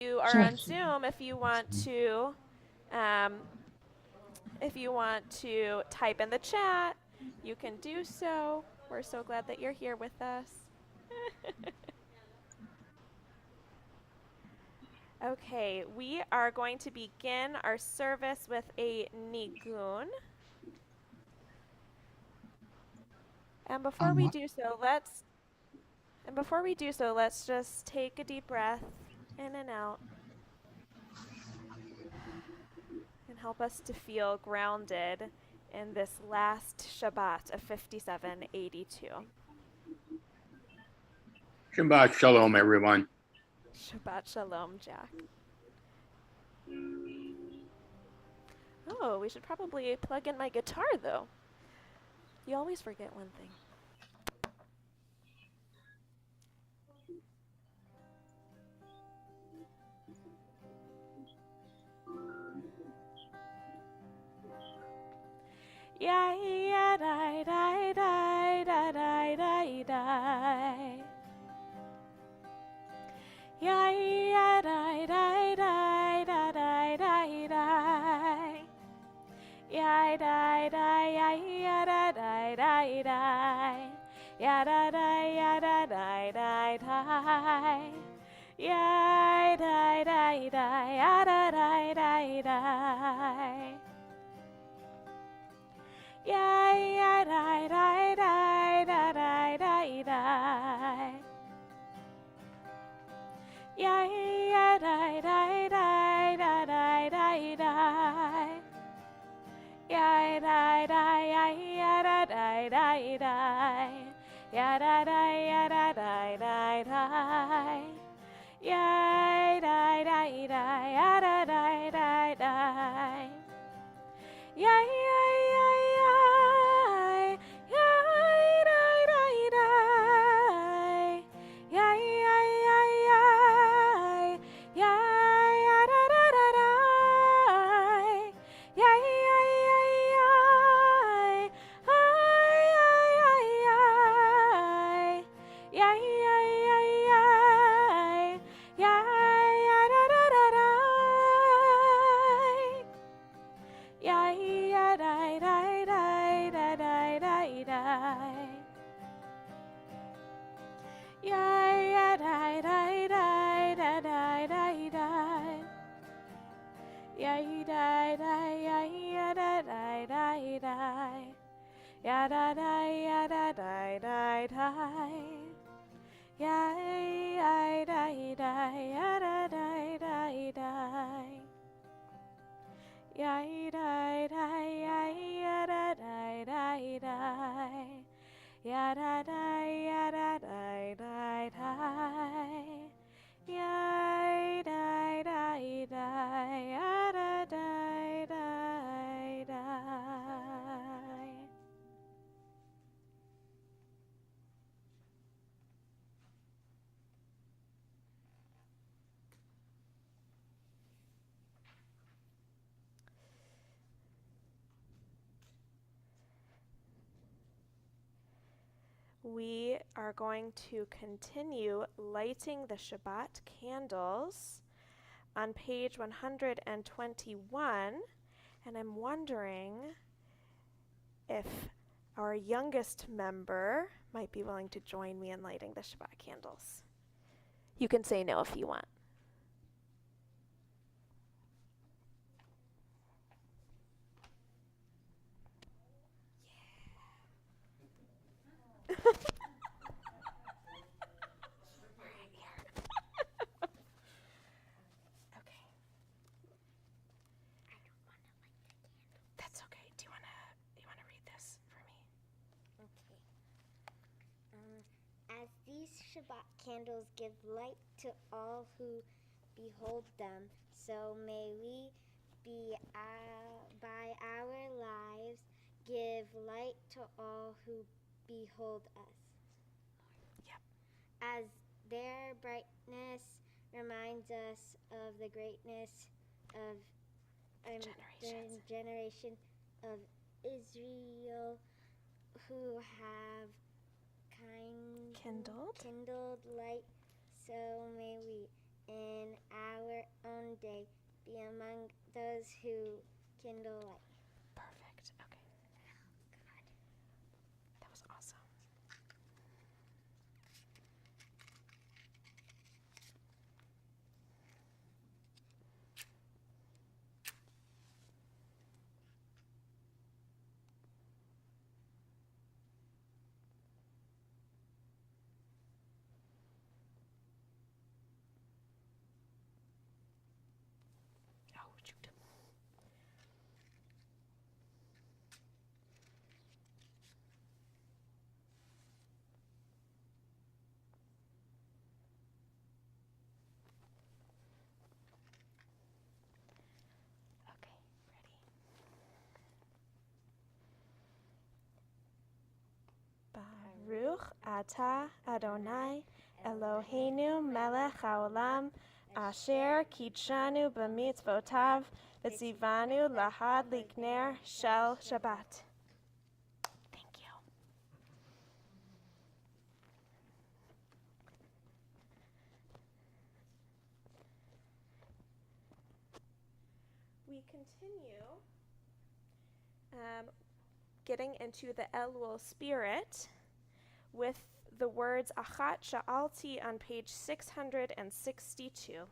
You are on Zoom. Um, if you want to type in the chat, you can do so. We're so glad that you're here with us. Okay, we are going to begin our service with a nigun. And before we do so, let's just take a deep breath in and out and help us to feel grounded in this last Shabbat of 5782. Shabbat Shalom, everyone. Shabbat Shalom, Jack. Oh, we should probably plug in my guitar, though. You always forget one thing. Yeah, yeah, die, die, die, die, die, die, die. Yeah, yeah, die, die, die, die, die, die, die. Yeah, die, die, yeah, yeah, da, die, die, die. Yeah, da, die, yeah, da, die, die, die. Yeah, die, die, die, yeah, da, die, die, die. Yeah, yeah, die, die, die, da, die, die, die. Yeah, yeah, die, die, die, da, die, die, die. Yeah, die, die, yeah, yeah, da, die, die, die. Yeah, da, die, yeah, da, die, die, die. Yeah, die, die, die, yeah, da, die, die, die. Yeah, yeah, yeah, yeah. Yeah, die, die, die. Yeah, yeah, yeah, yeah. Yeah, yeah, da, da, da, da. Yeah, yeah, yeah, yeah. Ay, ay, ay, ay. Yeah, yeah, yeah, yeah. Yeah, yeah, da, da, da, da. Yeah, yeah, die, die, die, die, die, die, die. Yeah, yeah, die, die, die, die, die, die, die. Yeah, die, die, yeah, yeah, da, die, die, die. Yeah, da, die, yeah, da, die, die, die. Yeah, yeah, die, die, yeah, da, die, die, die. Yeah, die, die, yeah, yeah, da, die, die, die. Yeah, da, die, yeah, da, die, die, die. Yeah, die, die, die, yeah, da, die, die, die. We are going to continue lighting the Shabbat candles on page 121, and I'm wondering if our youngest member might be willing to join me in lighting the Shabbat candles. You can say no if you want. That's okay. Do you wanna read this for me? Okay. As these Shabbat candles give light to all who behold them, so may we be by our lives give light to all who behold us. Yep. As their brightness reminds us of the greatness of the generation of Israel who have kindled light, so may we in our own day be among those who kindle light. Perfect. Okay. That was awesome. Oh, shoot. Okay, ready. Baruch atah Adonai Eloheinu melech haolam asher kitshanu b'mitzvotav v'tzivanu lahad likner shel Shabbat. Thank you. We continue getting into the Elul spirit with the words Achat Sha'alti on page 662.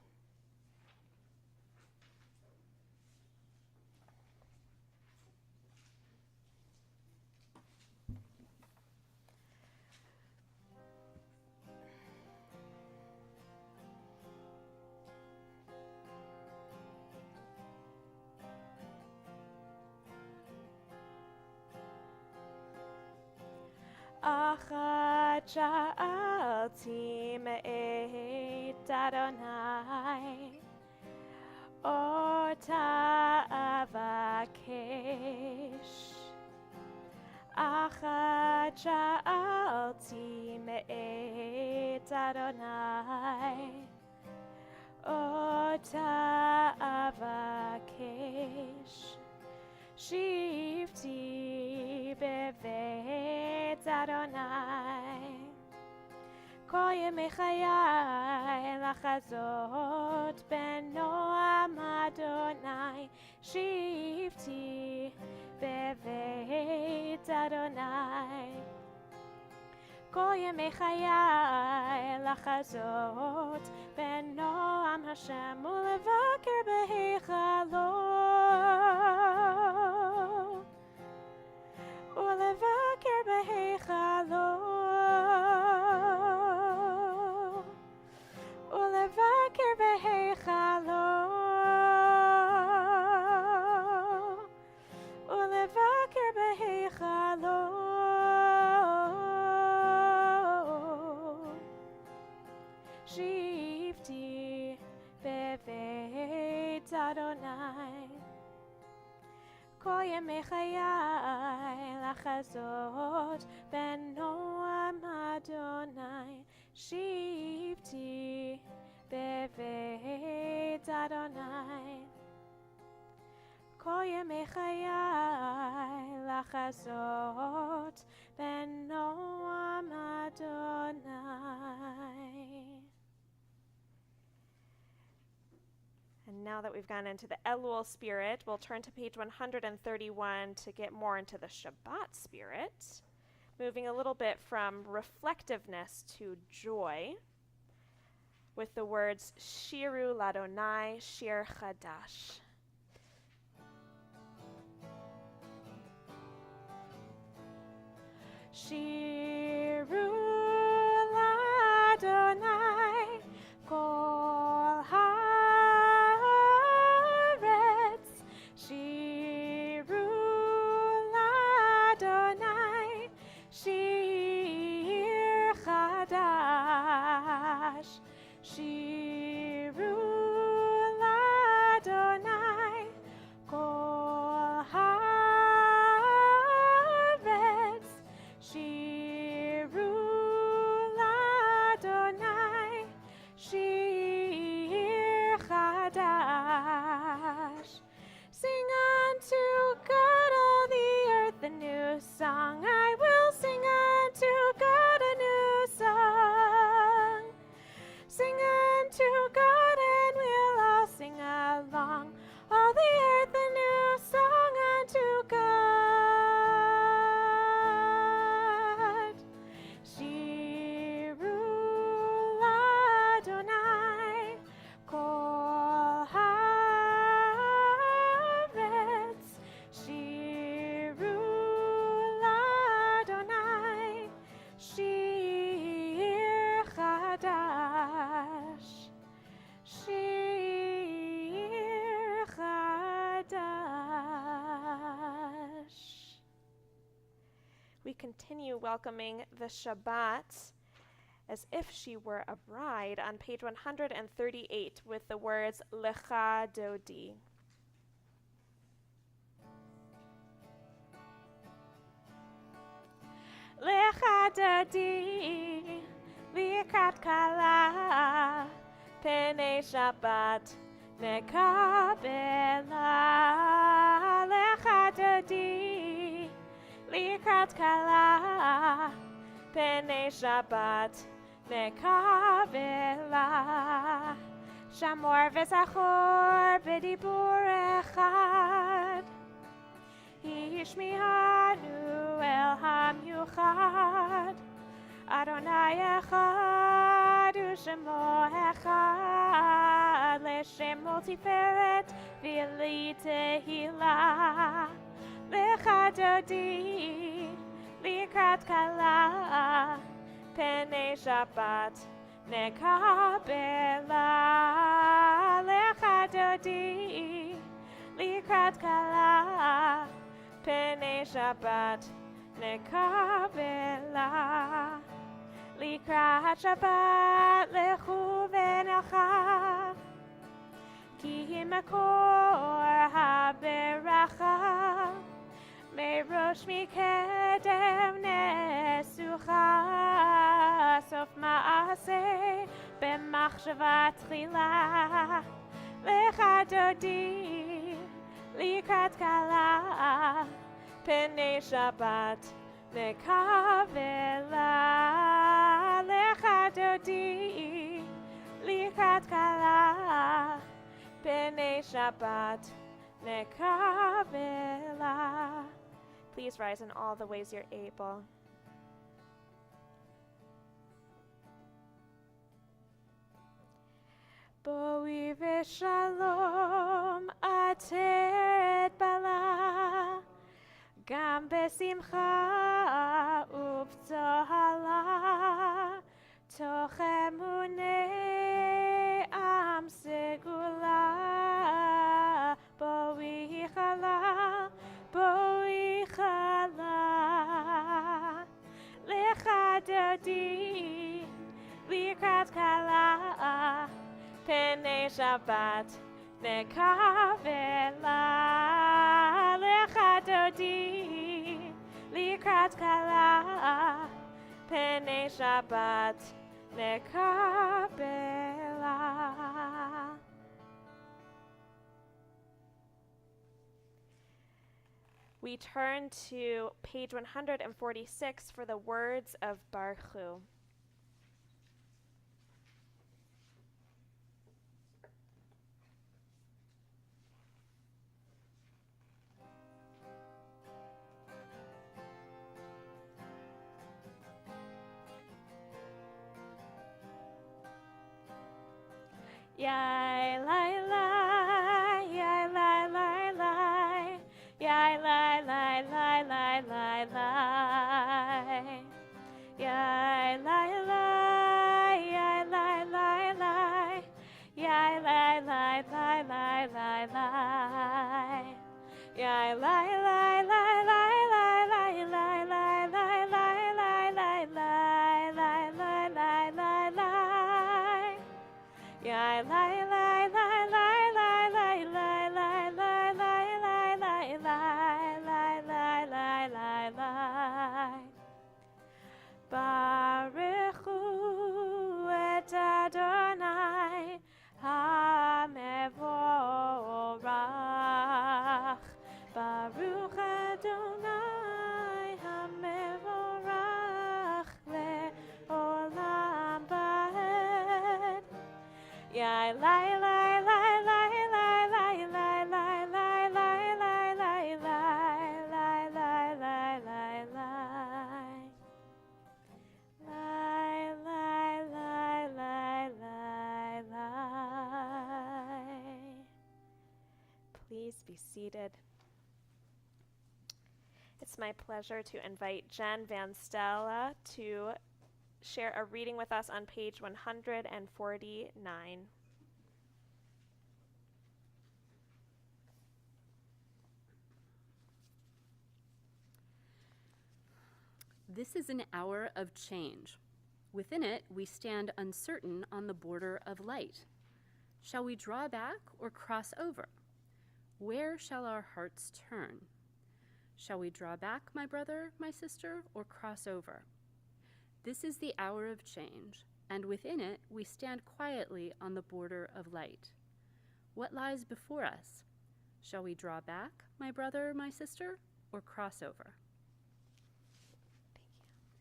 Achat sha'alti me'et Adonai, ota avakesh. Achat sha'alti me'et Adonai, ota avakesh. Shivti bevet Adonai, kol yemei chayai lachazot benoam Adonai. Shivti bevet Adonai, kol yemei chayai lachazot benoam Hashem ulevaker behichalo. ולבקר בהיכלו, ולבקר בהיכלו, ולבקר בהיכלו. שבתי בבית אדוני, כל ימי חיי לחזות בנועם אדוני. שבתי בבית אדוני, כל ימי חיי לחזות בנועם אדוני. And now that we've gone into the Elul spirit, we'll turn to page 131 to get more into the Shabbat spirit, moving a little bit from reflectiveness to joy with the words Shiru Ladonai Shir Chadash. Shiru Ladonai Kol Shiru Ladonai Shir Chadash. Shiru Ladonai Kol Haaretz. Shiru continue welcoming the Shabbat as if she were a bride on page 138 with the words Lecha Dodi. Lecha Dodi, Likat Kala, Penei Shabbat, Nekabela. Lecha Dodi, Likat Kala, Penei Shabbat, Nekabela. Shamor v'zachor b'dibur echad, Hishmihanu el hamyuchad, Adonai echad u'shemo echad, L'shemo tiferet v'li tehila. Lecha Dodi, Likat Kala, Penei Shabbat, Nekabela. Lecha Dodi, Likat Kala, Penei Shabbat, Nekabela. Likrat Shabbat lechu v'necha, Ki hi makor haberacha, Merosh mikedem nesucha, Sof ma'aseh b'machshava tchila. Lecha Dodi, Likat Kala, Penei Shabbat, Nekabela. Lecha Dodi, Likat Kala, Penei Shabbat, Nekabela. Please rise in all the ways you're able. Boi v'shalom ateret bala, Gam besimcha ub'tzohala, Toch emunei am segula. Boi chala, Boi chala. Lecha Dodi, Likat Kala, Penei Shabbat, Nekabela. Lecha Dodi, Likat Kala, Penei Shabbat, Nekabela. We turn to page 146 for the words of Baruch Hu. Yai lai lai, yai lai lai lai, yai lai lai lai lai lai lai, yai lai lai, yai lai lai lai, yai lai lai lai lai lai lai, yai lai lai lai lai lai lai lai lai lai lai lai lai lai lai lai lai lai lai. Yai lai lai lai lai lai lai lai lai lai lai lai lai lai lai lai lai lai. Baruch Hu et Adonai hamevorach. Baruch Adonai hamevorach le'olam ba'ed. Yai lai lai lai lai lai lai lai lai lai lai lai lai lai lai lai lai lai lai. Lai lai lai lai lai lai. Please be seated. It's my pleasure to invite Jen Van Stella to share a reading with us on page 149. This is an hour of change. Within it, we stand uncertain on the border of light. Shall we draw back or cross over? Where shall our hearts turn? Shall we draw back, my brother, my sister, or cross over? This is the hour of change, and within it, we stand quietly on the border of light. What lies before us? Shall we draw back, my brother, my sister, or cross over?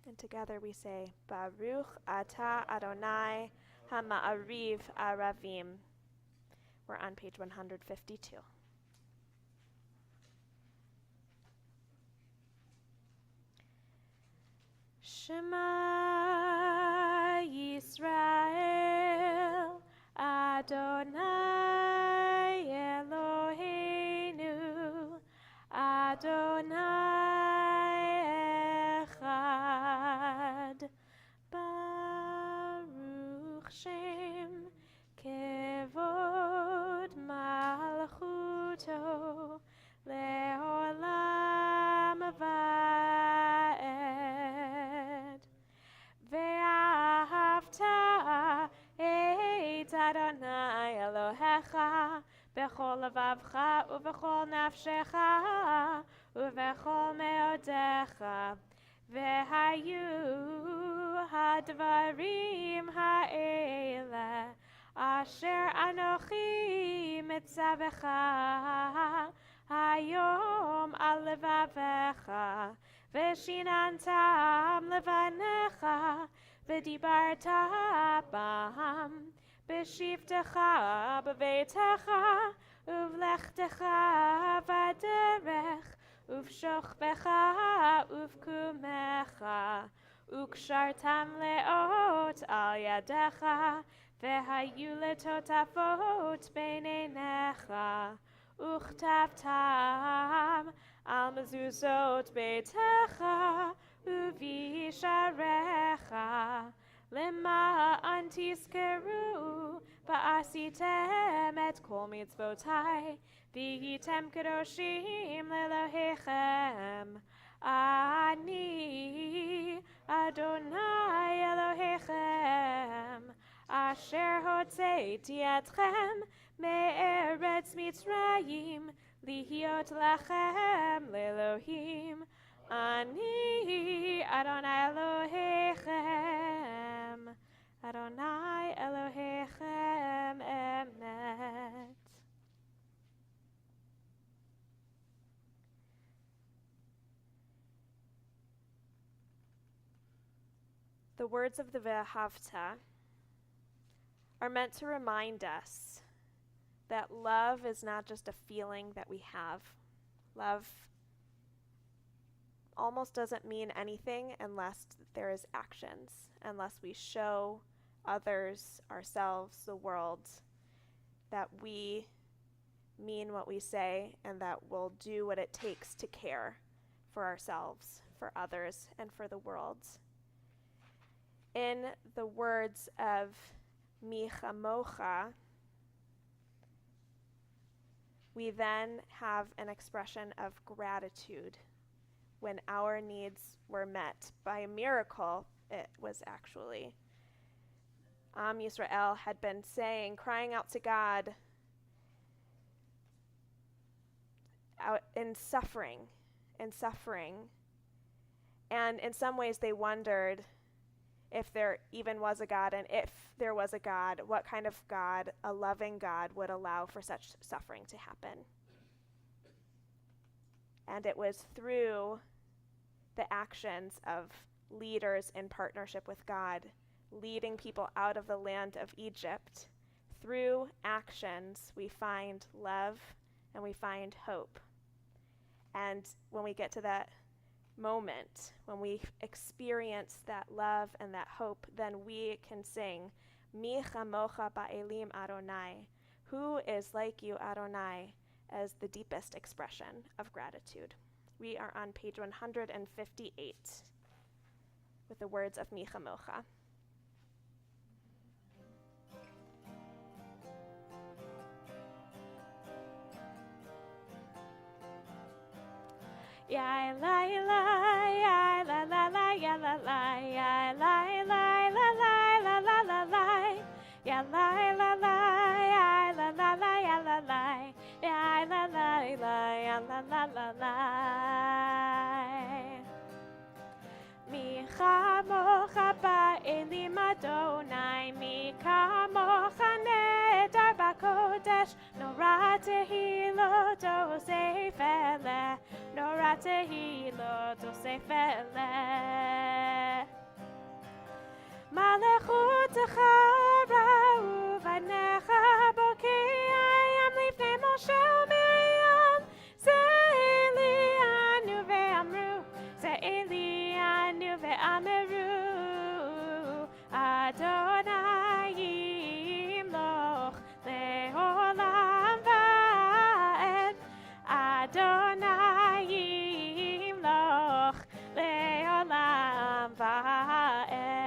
And together we say, Baruch Atah Adonai Hama'ariv Aravim. We're on page 152. Shema Yisrael Adonai Eloheinu Adonai Echad Baruch Shem Kevod Malchuto Leolam Vaed Ve'ahavta et Adonai Elohecha Bechol levavcha uvechol nafshecha uvechol meodecha vehayu hadvarim ha'ele asher anochi mitzavecha hayom al levavecha veshinantam levanecha v'dibarta bam B'shivtecha b'veitecha uvlechtecha v'derech uvshochbecha uvkumecha ukshartam leot al yadecha v'hayu letotafot b'neinecha uchtavtam al mezuzot beitecha uvisharecha Lema antiskeru ba'asitem et kol mitzvotai v'hitem kadoshim lelohechem Ani Adonai Elohechem asher hotzeiti etchem me'eretz Mitzrayim lihiot lachem le'elohim Ani Adonai Elohechem Adonai Elohechem Emet. The words of the Ve'ahavta are meant to remind us that love is not just a feeling that we have. Love almost doesn't mean anything unless there is actions, unless we show others, ourselves, the world, that we mean what we say and that we'll do what it takes to care for ourselves, for others, and for the world. In the words of Mi Chamocha, we then have an expression of gratitude when our needs were met. By a miracle, it was actually. Am Yisrael had been crying out to God out in suffering. And in some ways they wondered if there even was a God, and if there was a God, what kind of God, a loving God, would allow for such suffering to happen. And it was through the actions of leaders in partnership with God, leading people out of the land of Egypt. Through actions, we find love and we find hope. And when we get to that moment, when we experience that love and that hope, then we can sing, Mi chamocha ba'elim Adonai, who is like you, Adonai, as the deepest expression of gratitude. We are on page 158 with the words of Mi chamocha. Ya la la ya la la la ya la la la la la. Mi chamocha ba'elim Adonai, mi kamocha nedar b'kodesh, nora tehilo dosei fele, nora tehilo dosei fele. Malechutecha ra'u v'necha bokei lifnei Moshe u'Miriam, ze'eli anu ve'amru, ze'eli anu ve'ameru, Adonai yimloch le'olam va'ed, Adonai yimloch le'olam va'ed.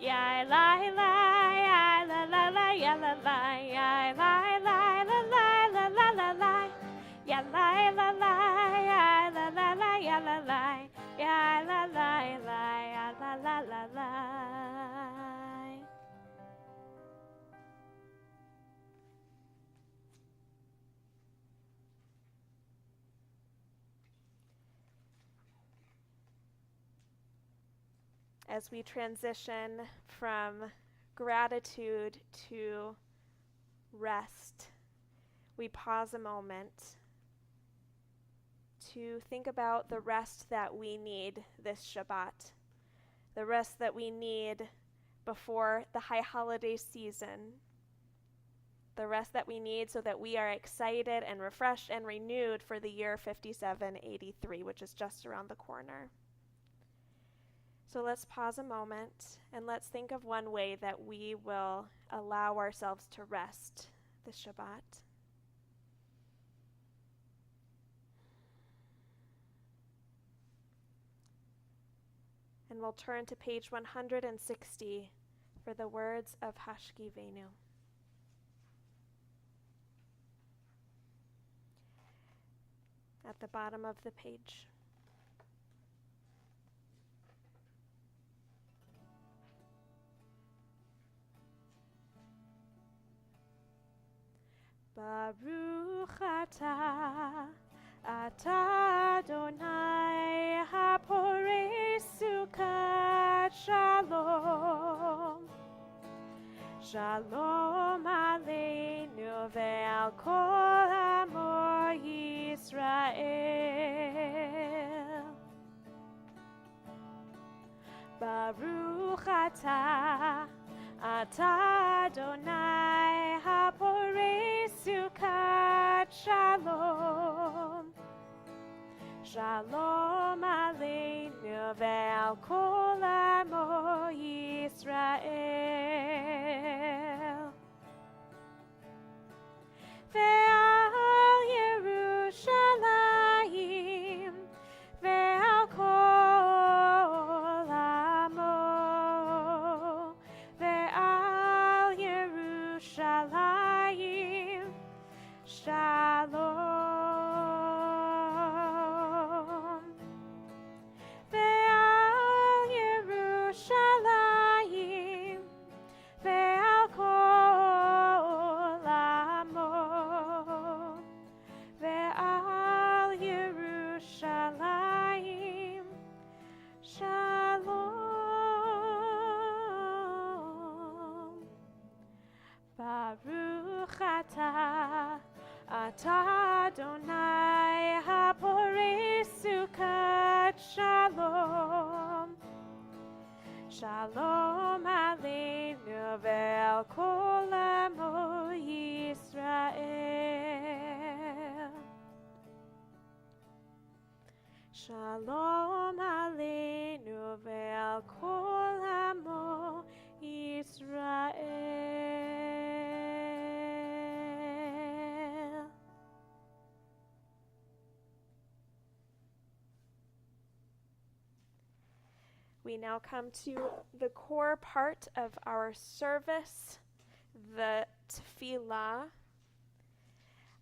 Ya la la ya la la la ya la la ya la la la la la la la la ya la la la ya la la la ya la la ya la la la ya la la la la. As we transition from gratitude to rest, we pause a moment to think about the rest that we need this Shabbat, the rest that we need before the high holiday season, the rest that we need so that we are excited and refreshed and renewed for the year 5783, which is just around the corner. So let's pause a moment and let's think of one way that we will allow ourselves to rest this Shabbat. And we'll turn to page 160 for the words of Hashkivenu. At the bottom of the page. Baruch atah, atah Adonai haporei sukat shalom. Shalom aleinu ve'al kol amo Yisrael. Baruch atah, atah Adonai haporei sukat shalom. Shalom aleinu ve'al kol amo Yisrael. Ve'al Yerushalayim, ve'al kol amo, ve'al Yerushalayim, shalom. Ve'al Yerushalayim, ve'al kol amo, ve'al Yerushalayim, shalom. Baruch atah, atah Adonai haporei sukat shalom. Shalom aleinu ve'al kol amo Yisrael. Shalom aleinu ve'al kol amo Yisrael. We now come to the core part of our service, the tefillah.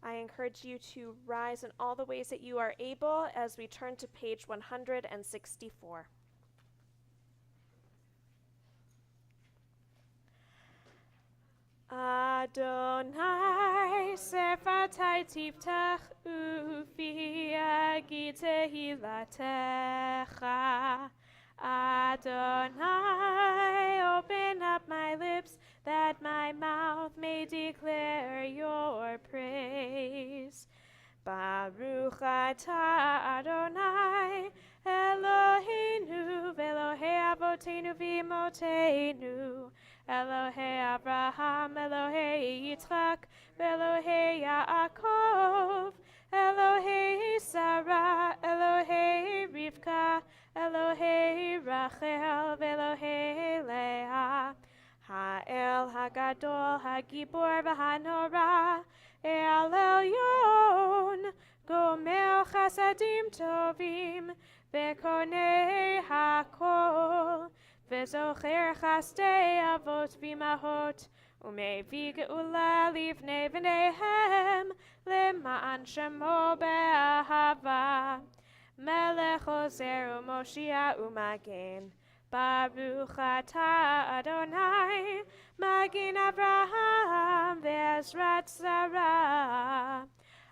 I encourage you to rise in all the ways that you are able as we turn to page 164. Adonai שפתי תפתח ופי אגיד תהילתך. Adonai, open up my lips that my mouth may declare your praise. Baruch atah Adonai, Eloheinu, Elohei Avotenu v'Imotenu, Elohei Abraham, Elohei Yitzchak, Elohei Yaakov, Elohei Sarah, Elohei Rivka, Elohei Rachel, Elohei Leah, Ha'el Hagadol, Hagibor v'Hanora, El Elyon, Gomer Chasadim Tovim, Vekonei Hakol, Vezocher Chasdei Avot V'Imahot, Umevi Geula Livnei V'neihem, Leman Shemo Be'ahava, Melech Ozer U'Moshiach U'Magen, Baruch atah Adonai, Magen Avraham ve'Ezrat Sarah.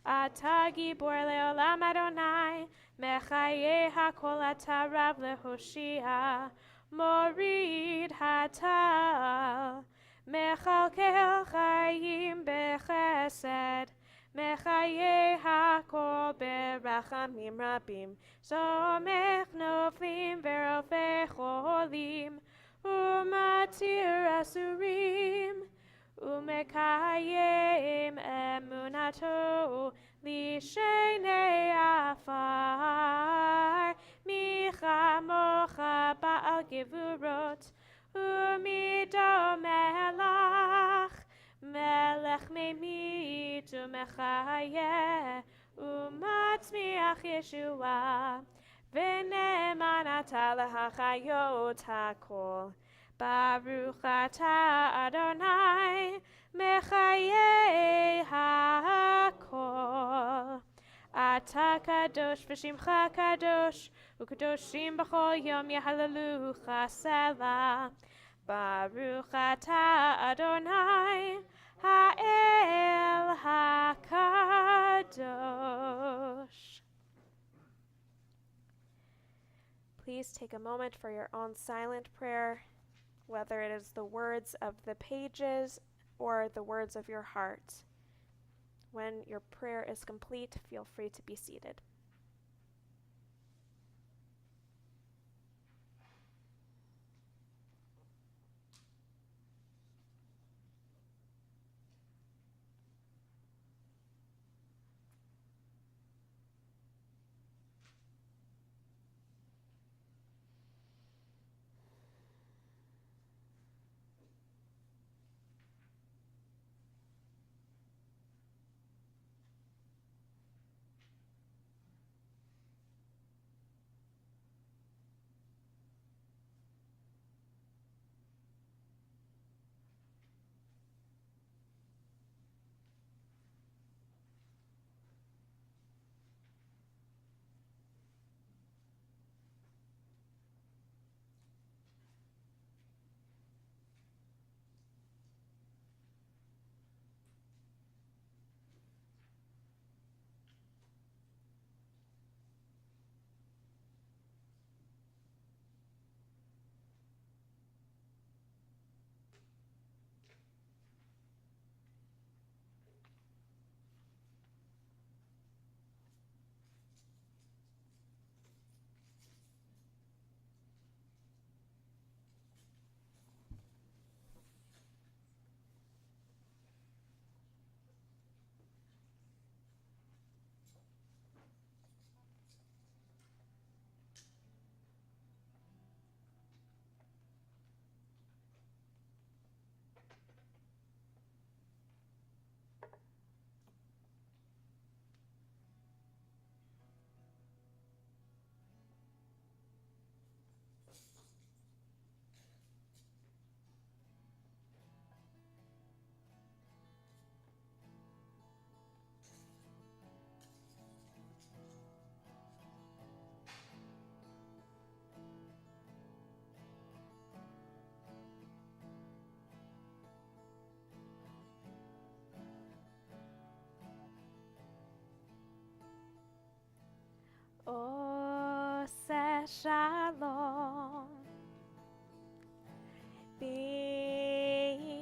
Atah Gibor le'olam Adonai, Mechayeh hakol atah Rav lehoshia, Morid hatal, Mechalkel chayim bechesed, Mechayeh hakol berachamim rabim, Somech noflim verofeh cholim, Umatir asurim, Umekayim emunato, Lishenei afar, Michamocha ba'al gevurot, Umido melach, Melech memit umechayeh, Umatzmiach Yeshua, V'ne'eman atah lehachayot hakol. Baruch atah Adonai, Mechayeh hakol. Atah kadosh v'shimcha kadosh, u'kadoshim b'chol yom yahalelucha selah. Baruch atah Adonai, Ha'el HaKadosh. Please take a moment for your own silent prayer, whether it is the words of the pages or the words of your heart. When your prayer is complete, feel free to be seated. shalom. Bimromav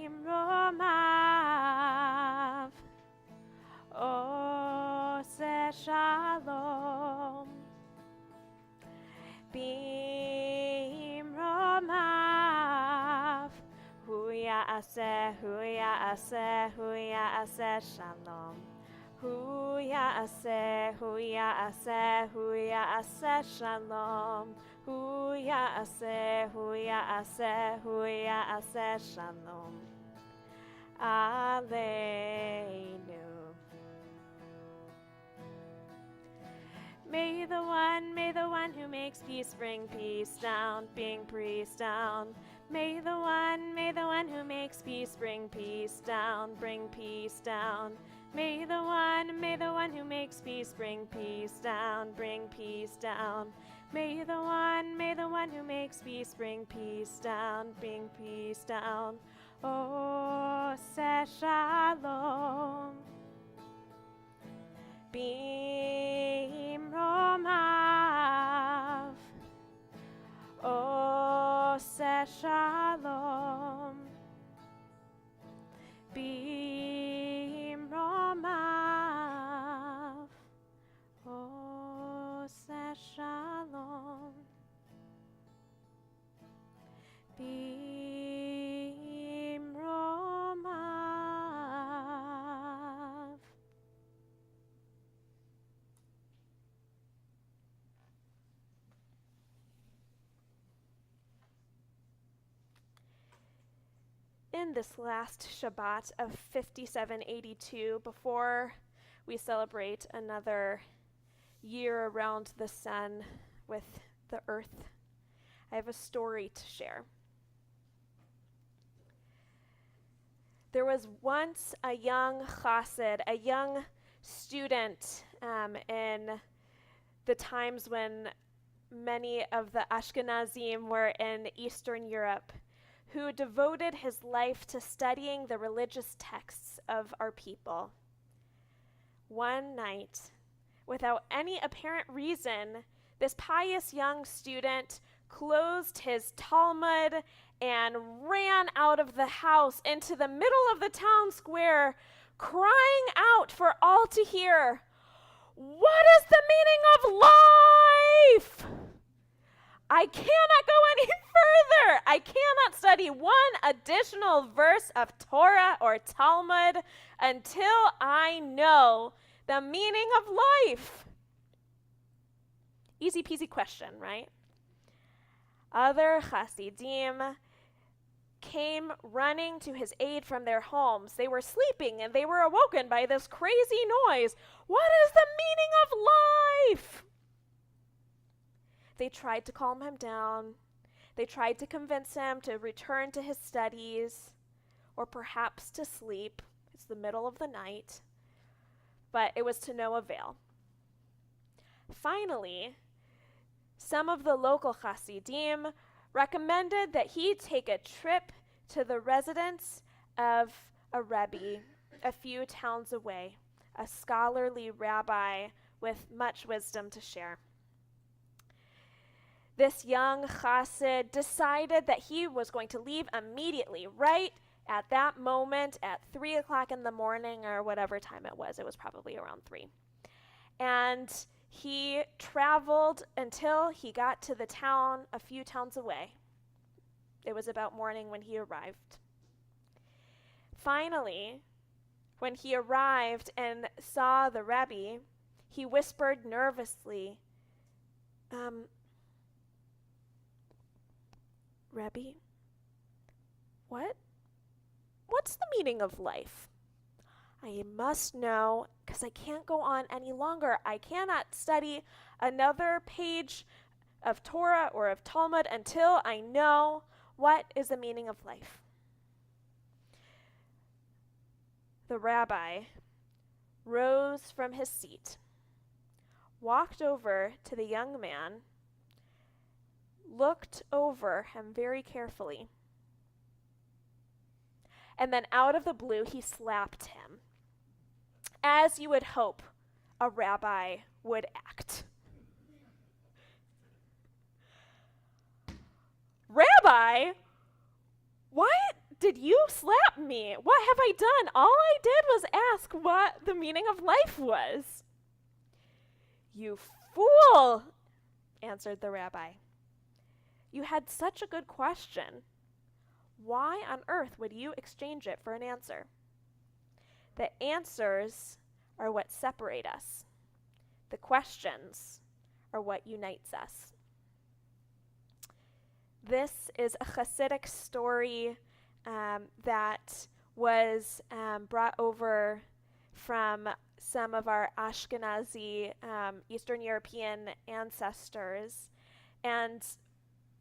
ose shalom. Bimromav huya ase shalom. Huya ase shalom. Huya ase shalom. Aleinu. May the one who makes peace bring peace down, bring peace down. May the one who makes peace bring peace down, bring peace down. May the one who makes peace bring peace down, bring peace down. May the one who makes peace bring peace down, bring peace down. Oh, say shalom. Bimromav. Oh, say shalom. Bimromav. Oh, say shalom. Bimromav. In this last Shabbat of 5782, before we celebrate another year around the sun with the earth, I have a story to share. There was once a young chassid, a young student in the times when many of the Ashkenazim were in Eastern Europe, who devoted his life to studying the religious texts of our people. One night, without any apparent reason, this pious young student closed his Talmud and ran out of the house into the middle of the town square, crying out for all to hear, "What is the meaning of life? I cannot go any further. I cannot study one additional verse of Torah or Talmud until I know the meaning of life." Easy peasy question, right? Other Hasidim came running to his aid from their homes. They were sleeping and they were awoken by this crazy noise. What is the meaning of life? They tried to calm him down. They tried to convince him to return to his studies or perhaps to sleep. It's the middle of the night. But it was to no avail. Finally, some of the local Hasidim recommended that he take a trip to the residence of a Rebbe a few towns away, a scholarly rabbi with much wisdom to share. This young chassid decided that he was going to leave immediately, right at that moment at 3 o'clock in the morning or whatever time it was. It was probably around 3. And he traveled until he got to the town a few towns away. It was about morning when he arrived. Finally, when he arrived and saw the Rebbe, he whispered nervously, Rebbe, what's the meaning of life? I must know, because I can't go on any longer. I cannot study another page of Torah or of Talmud until I know what is the meaning of life. The rabbi rose from his seat, walked over to the young man, looked over him very carefully, and then out of the blue he slapped him, as you would hope a rabbi would act. Rabbi, why did you slap me? What have I done? All I did was ask what the meaning of life was. You fool, answered the rabbi. You had such a good question. Why on earth would you exchange it for an answer? The answers are what separate us. The questions are what unites us. This is a Hasidic story that was brought over from some of our Ashkenazi Eastern European ancestors. And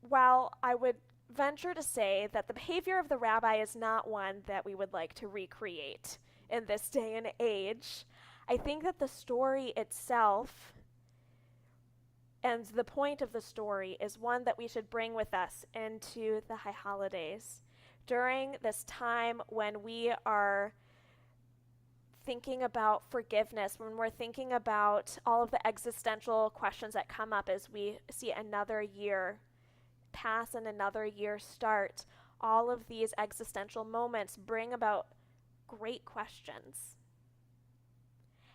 while I would venture to say that the behavior of the rabbi is not one that we would like to recreate in this day and age, I think that the story itself and the point of the story is one that we should bring with us into the high holidays. During this time when we are thinking about forgiveness, when we're thinking about all of the existential questions that come up as we see another year pass and another year start, all of these existential moments bring about great questions.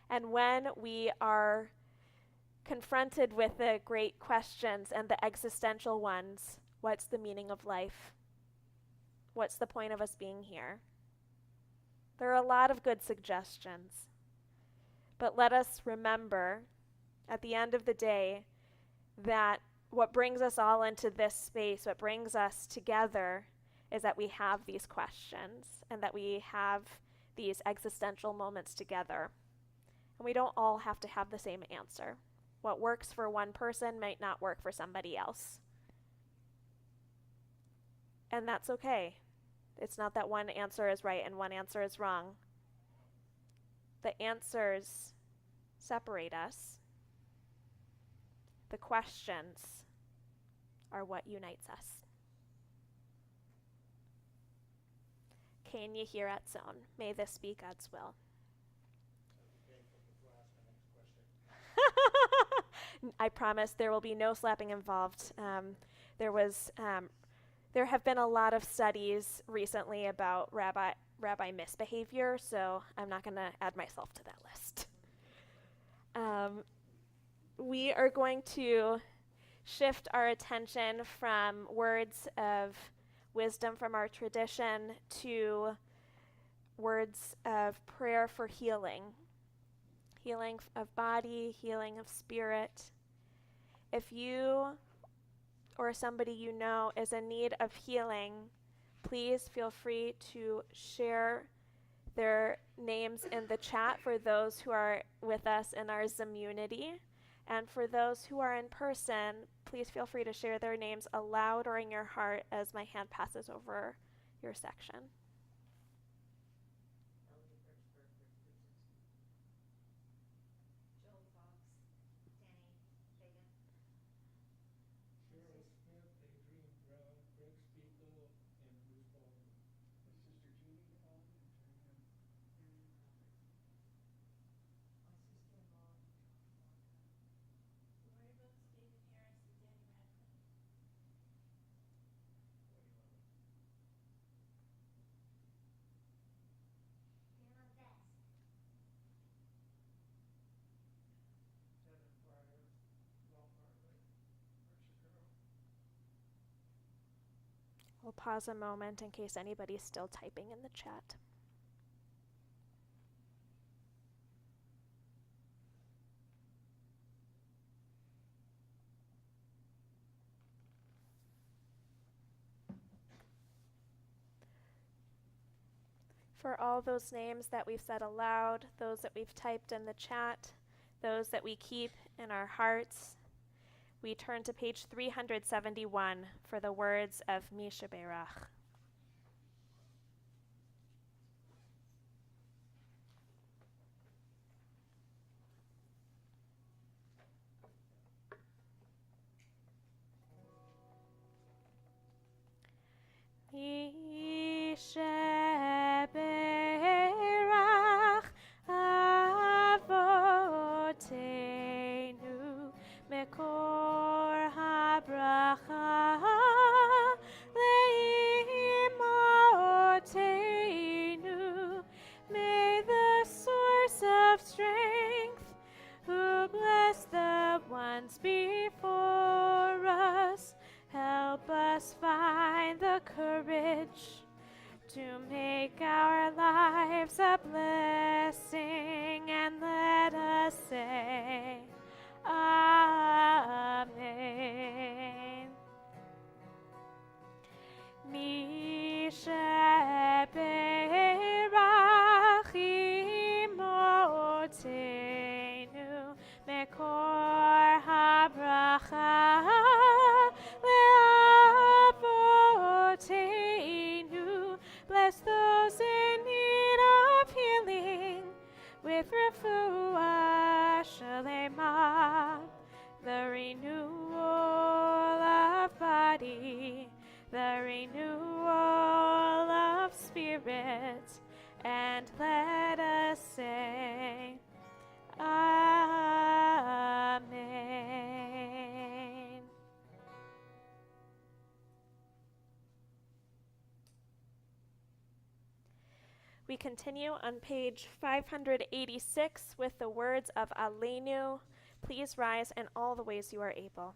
And when we are confronted with the great questions and the existential ones, what's the meaning of life? What's the point of us being here? There are a lot of good suggestions. But let us remember at the end of the day that what brings us all into this space, what brings us together, is that we have these questions and that we have these existential moments together. And we don't all have to have the same answer. What works for one person might not work for somebody else. And that's okay. It's not that one answer is right and one answer is wrong. The answers separate us. The questions are what unites us. Can you hear at zone? May this be God's will. I promise there will be no slapping involved. There have been a lot of studies recently about rabbi misbehavior, so I'm not going to add myself to that list. We are going to shift our attention from words of wisdom from our tradition to words of prayer for healing. Healing of body, healing of spirit. If you or somebody you know is in need of healing, please feel free to share their names in the chat for those who are with us in our Zomunity. And for those who are in person, please feel free to share their names aloud or in your heart as my hand passes over your section. We'll pause a moment in case anybody's still typing in the chat. For all those names that we've said aloud, those that we've typed in the chat, those that we keep in our hearts, we turn to page 371 for the words of Mishaberach. Mishaberach Avotenu Mekor HaBracha a blessing, and let us say, Amen. Mi sheberach imotenu mekor habracha leavotenu. Bless those in need of healing with refuah shalema, the renewal of body, the renewal of spirit, and let us say, Amen. We continue on page 586 with the words of Aleinu. Please rise in all the ways you are able.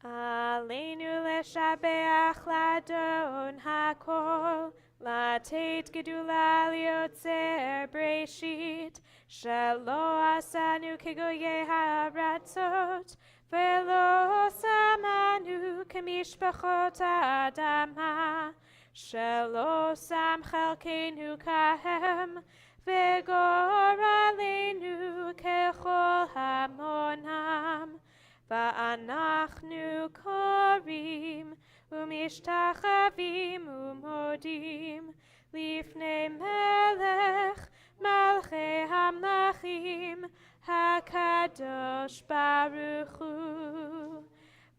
Aleinu leshabeach ladon hakol, latet gedula liotzer breshit, shelo asanu kegoye haratzot, velo samanu kemishpachot adama, shelo sam chalkenu kahem, vegor aleinu kechol hamonam. Va'anachnu korim umishtachavim umodim lifnei melech malchei hamlachim hakadosh baruch hu.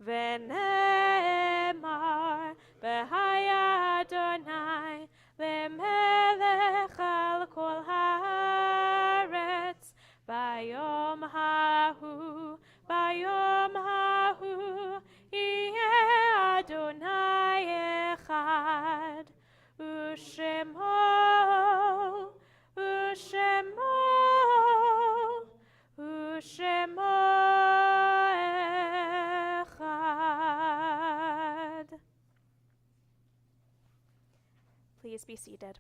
V'ne'emar b'haya Adonai lemelech al kol haaretz bayom hahu. Bayom hahu yeh Adonai echad, u'shemo echad. Please be seated.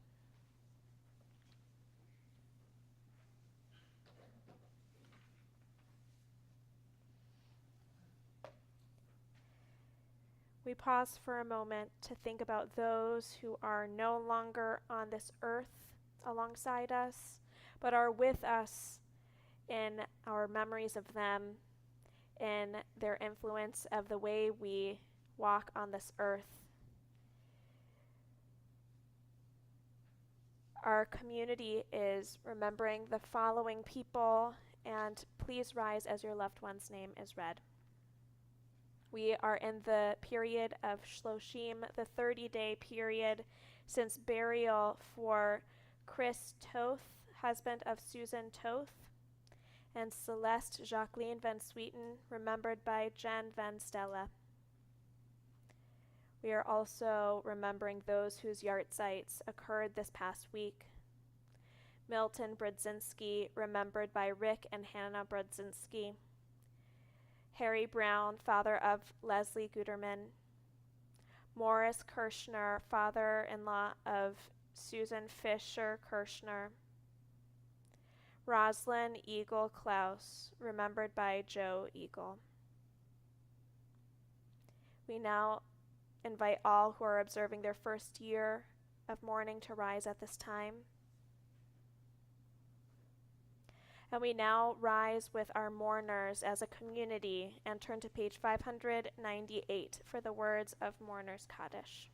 We pause for a moment to think about those who are no longer on this earth alongside us, but are with us in our memories of them, in their influence of the way we walk on this earth. Our community is remembering the following people, and please rise as your loved one's name is read. We are in the period of Shloshim, the 30-day period since burial for Chris Toth, husband of Susan Toth, and Celeste Jacqueline Van Sweeten, remembered by Jen Van Stella. We are also remembering those whose yahrzeits occurred this past week. Milton Brodzinski, remembered by Rick and Hannah Brodzinski. Harry Brown, father of Leslie Guterman. Morris Kirshner, father-in-law of Susan Fisher Kirshner. Roslyn Eagle Klaus, remembered by Joe Eagle. We now invite all who are observing their first year of mourning to rise at this time. And we now rise with our mourners as a community and turn to page 598 for the words of Mourners Kaddish.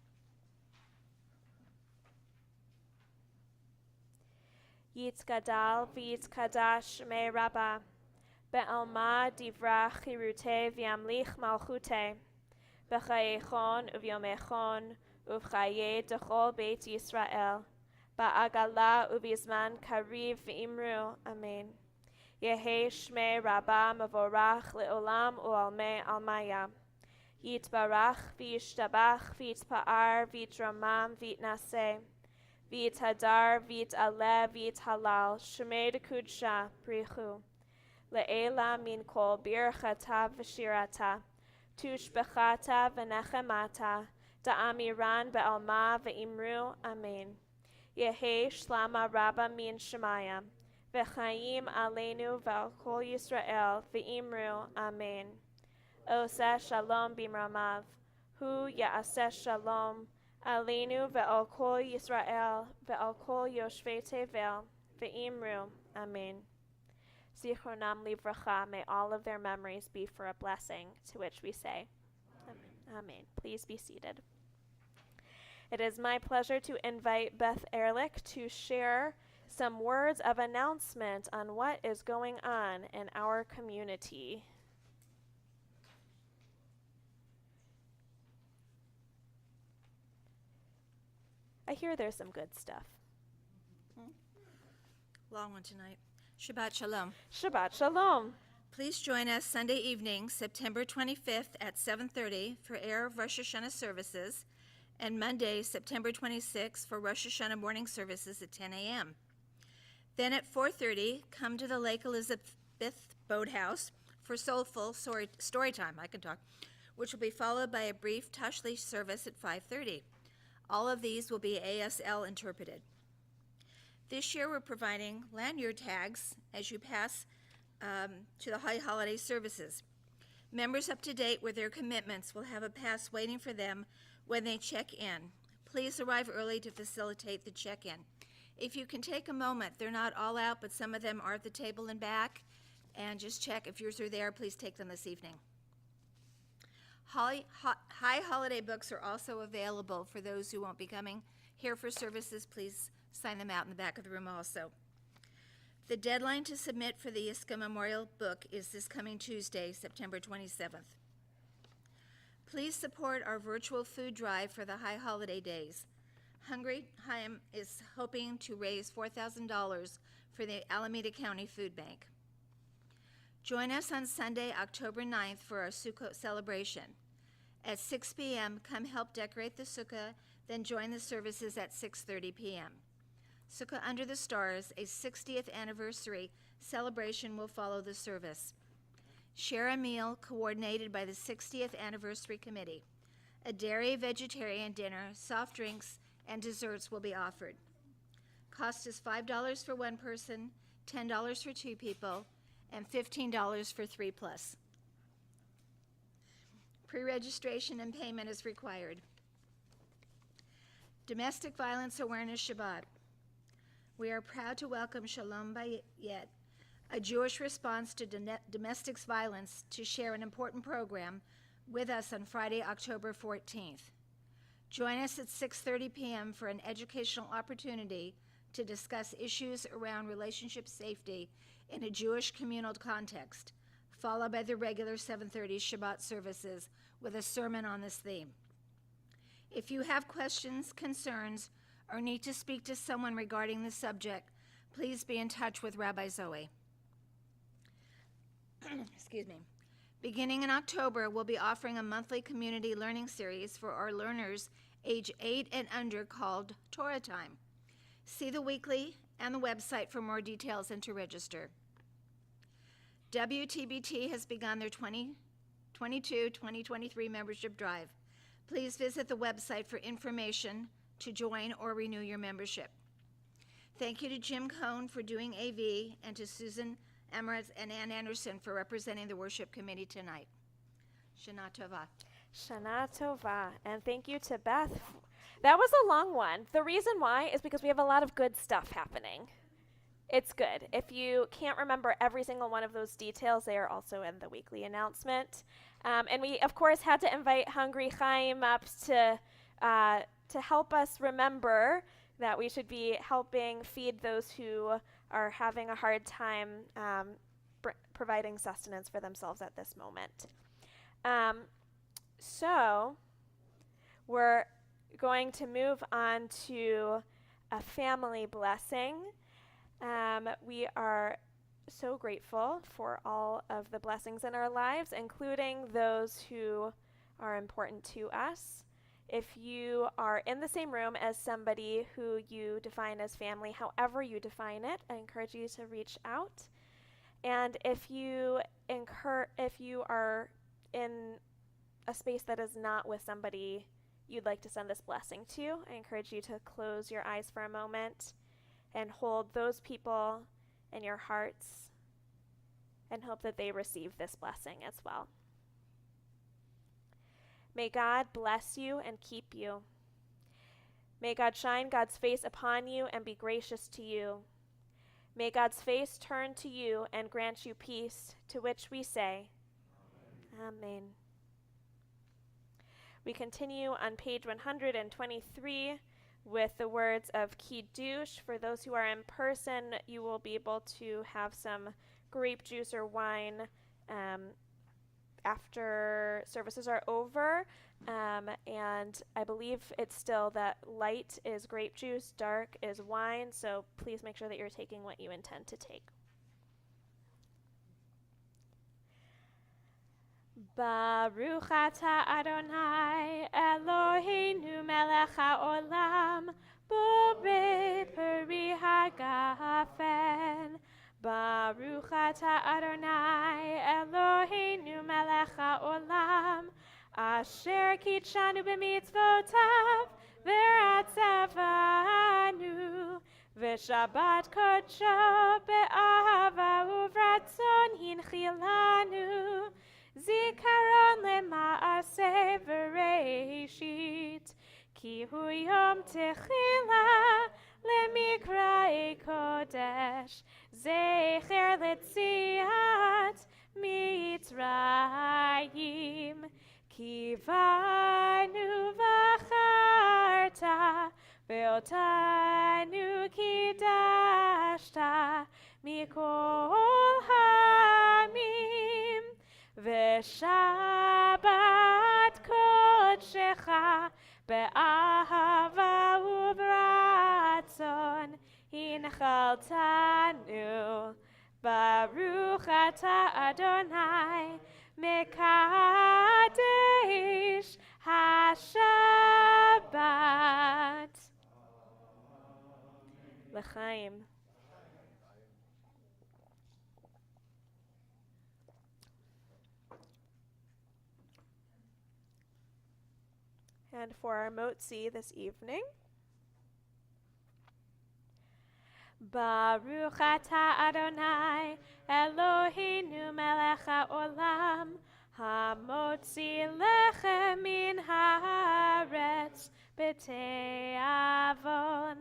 Yitzgadal v'yitzkadash me rabba, be'alma divra chirute v'yamlich malchute, b'chayechon uvyomechon uvchaye dechol beit Yisrael, ba'agala uvizman kariv v'imru, amen. Yehi shmei rabba mevorach le'olam u'almei almaya. Yitbarach v'yishtabach v'yitpa'ar v'yitramam v'yitnaseh. V'yithadar v'yit'aleh v'yithalal. Shmei dekudsha brichu. Le'ela min kol birchata v'shirata, tushbechata v'nechemata, da'amiran be'alma ve'imru, amen. Yehi shlama rabba min shemaya, v'chaim aleinu ve'al kol Yisrael, ve'imru, amen. Oseh shalom bimramav, hu ya'aseh shalom, aleinu ve'al kol Yisrael, ve'al kol yoshvei tevel, ve'imru, amen. Zichronam livracha, may all of their memories be for a blessing, to which we say, amen. Please be seated. It is my pleasure to invite Beth Ehrlich to share some words of announcement on what is going on in our community. I hear there's some good stuff. Long one tonight. Shabbat Shalom. Shabbat Shalom. Please join us Sunday evening, September 25th at 7:30 for Erev Rosh Hashanah services, and Monday, September 26th for Rosh Hashanah morning services at 10 a.m. Then at 4:30, come to the Lake Elizabeth Boathouse for Soulful Story Time, which will be followed by a brief Tashlich service at 5:30. All of these will be ASL interpreted. This year we're providing lanyard tags as you pass to the high holiday services. Members up to date with their commitments will have a pass waiting for them when they check in. Please arrive early to facilitate the check-in. If you can take a moment, they're not all out, but some of them are at the table and back, and just check if yours are there. Please take them this evening. High holiday books are also available for those who won't be coming here for services. Please sign them out in the back of the room also. The deadline to submit for the Yiska Memorial book is this coming Tuesday, September 27th. Please support our virtual food drive for the high holiday days. Hungry Chaim is hoping to raise $4,000 for the Alameda County Food Bank. Join us on Sunday, October 9th for our Sukkot celebration. At 6 p.m., come help decorate the sukkah, then join the services at 6:30 p.m. Sukkah Under the Stars, a 60th anniversary celebration, will follow the service. Share a meal coordinated by the 60th Anniversary Committee. A dairy vegetarian dinner, soft drinks, and desserts will be offered. Cost is $5 for one person, $10 for two people, and $15 for 3+. Pre-registration and payment is required. Domestic Violence Awareness Shabbat. We are proud to welcome Shalom Bayet, a Jewish response to domestic violence, to share an important program with us on Friday, October 14th. Join us at 6:30 p.m. for an educational opportunity to discuss issues around relationship safety in a Jewish communal context, followed by the regular 7:30 Shabbat services with a sermon on this theme. If you have questions, concerns, or need to speak to someone regarding the subject, please be in touch with Rabbi Zoe. Excuse me. Beginning in October, we'll be offering a monthly community learning series for our learners age 8 and under called Torah Time. See the weekly and the website for more details and to register. WTBT has begun their 2022-2023 membership drive. Please visit the website for information to join or renew your membership. Thank you to Jim Cohn for doing AV, and to Susan Emirates and Ann Anderson for representing the worship committee tonight. Shana Tova. Shana Tova. And thank you to Beth. That was a long one. The reason why is because we have a lot of good stuff happening. It's good. If you can't remember every single one of those details, they are also in the weekly announcement. And we, of course, had to invite Hungry Chaim up to help us remember that we should be helping feed those who are having a hard time providing sustenance for themselves at this moment. So we're going to move on to a family blessing. We are so grateful for all of the blessings in our lives, including those who are important to us. If you are in the same room as somebody who you define as family, however you define it, I encourage you to reach out. And if you are in a space that is not with somebody you'd like to send this blessing to, I encourage you to close your eyes for a moment and hold those people in your hearts and hope that they receive this blessing as well. May God bless you and keep you. May God shine God's face upon you and be gracious to you. May God's face turn to you and grant you peace, to which we say, Amen. We continue on page 123 with the words of Kiddush. For those who are in person, you will be able to have some grape juice or wine after services are over. And I believe it's still that light is grape juice, dark is wine, so please make sure that you're taking what you intend to take. Baruch atah Adonai Eloheinu melech haolam borei peri hagafen. Baruch atah Adonai Eloheinu melech haolam asher kitshanu b'mitzvotav v'ratzavanu v'shabbat kodsho be'ahava uvratzon hinchilanu zikaron lema'aseh v'reishit ki hu yom techila lemikra'ei kodesh zecher letziat mitzrayim kivanu v'charta ve'otanu kidashta mikol hamim v'shabbat kodshecha be'ahava u'b'ratzon hinchaltanu. Baruch atah Adonai mekadesh hashabbat. L'chaim. And for our motzi this evening, Baruch atah Adonai Eloheinu melech haolam hamotzi lechem min haaretz b'te'avon.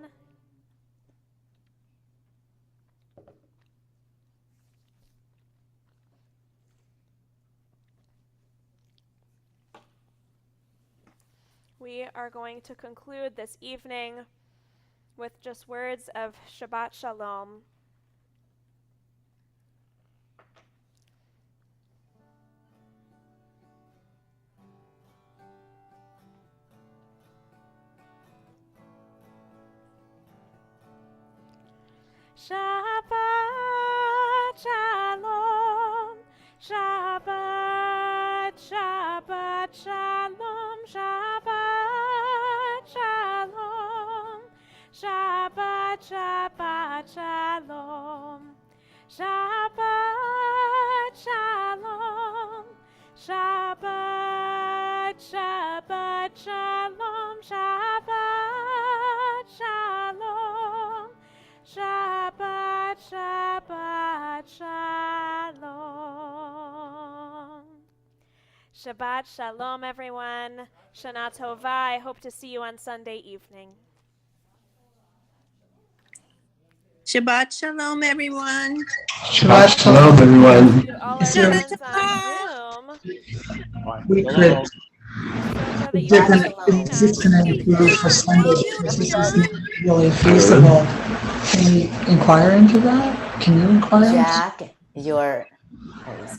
We are going to conclude this evening with just words of Shabbat Shalom. Shabbat Shalom, Shabbat, Shabbat Shalom, Shabbat Shalom, Shabbat, Shabbat Shalom, Shabbat Shalom, Shabbat, Shabbat Shalom, Shabbat Shalom, Shabbat, Shabbat Shalom. Shabbat Shalom, everyone. Shana Tova. I hope to see you on Sunday evening. Shabbat Shalom, everyone. Shabbat Shalom, everyone. To all our Shabbat friends on Zoom. We could different disconnect rules for Sunday because this isn't really feasible. Can you inquire into that? Can you inquire? Jack, your